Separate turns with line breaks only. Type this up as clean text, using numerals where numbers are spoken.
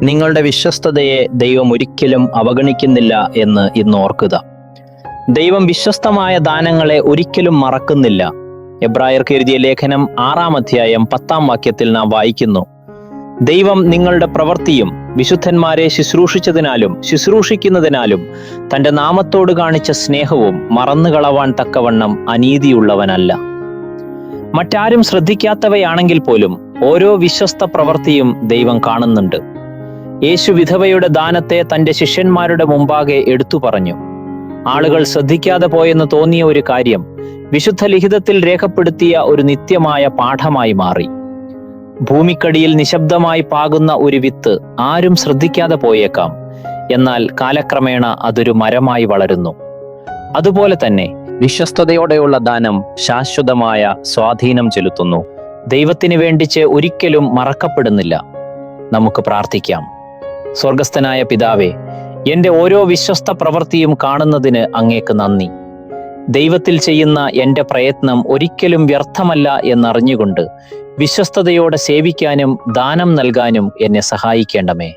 നിങ്ങളുടെ വിശ്വസ്തതയെ ദൈവം ഒരിക്കലും അവഗണിക്കുന്നില്ല എന്ന് ഇന്ന് ഓർക്കുക. ദൈവം വിശ്വസ്തമായ ദാനങ്ങളെ ഒരിക്കലും മറക്കുന്നില്ല. എബ്രായർക്ക് എഴുതിയ ലേഖനം 6-ാം അധ്യായം 10-ാം വാക്യത്തിൽ നാം വായിക്കുന്നു, ദൈവം നിങ്ങളുടെ പ്രവൃത്തിയും വിശുദ്ധന്മാരെ ശുശ്രൂഷിച്ചതിനാലും ശുശ്രൂഷിക്കുന്നതിനാലും തന്റെ നാമത്തോട് കാണിച്ച സ്നേഹവും മറന്നുകളവാൻ തക്കവണ്ണം അനീതിയുള്ളവനല്ല. മറ്റാരും ശ്രദ്ധിക്കാത്തവയാണെങ്കിൽ പോലും ഓരോ വിശ്വസ്ത പ്രവൃത്തിയും ദൈവം കാണുന്നുണ്ട്. യേശു വിധവയുടെ ദാനത്തെ തന്റെ ശിഷ്യന്മാരുടെ മുമ്പാകെ എടുത്തു പറഞ്ഞു. ആളുകൾ ശ്രദ്ധിക്കാതെ പോയെന്ന് തോന്നിയ ഒരു കാര്യം വിശുദ്ധ ലിഖിതത്തിൽ രേഖപ്പെടുത്തിയ ഒരു നിത്യമായ പാഠമായി മാറി. ഭൂമിക്കടിയിൽ നിശബ്ദമായി പാകുന്ന ഒരു വിത്ത് ആരും ശ്രദ്ധിക്കാതെ പോയേക്കാം, എന്നാൽ കാലക്രമേണ അതൊരു മരമായി വളരുന്നു. അതുപോലെ തന്നെ വിശ്വസ്തയോടെയുള്ള ദാനം ശാശ്വതമായ സ്വാധീനം ചെലുത്തുന്നു. ദൈവത്തിന് വേണ്ടിച്ച് ഒരിക്കലും മറക്കപ്പെടുന്നില്ല. നമുക്ക് പ്രാർത്ഥിക്കാം. സ്വർഗസ്ഥനായ പിതാവേ, എൻ്റെ ഓരോ വിശ്വസ്ത പ്രവൃത്തിയും കാണുന്നതിന് അങ്ങേക്ക് നന്ദി. ദൈവത്തിൽ ചെയ്യുന്ന എൻ്റെ പ്രയത്നം ഒരിക്കലും വ്യർത്ഥമല്ല എന്നറിഞ്ഞുകൊണ്ട് വിശ്വസ്തയോടെ സേവിക്കാനും ദാനം നൽകാനും എന്നെ സഹായിക്കേണ്ടമേ.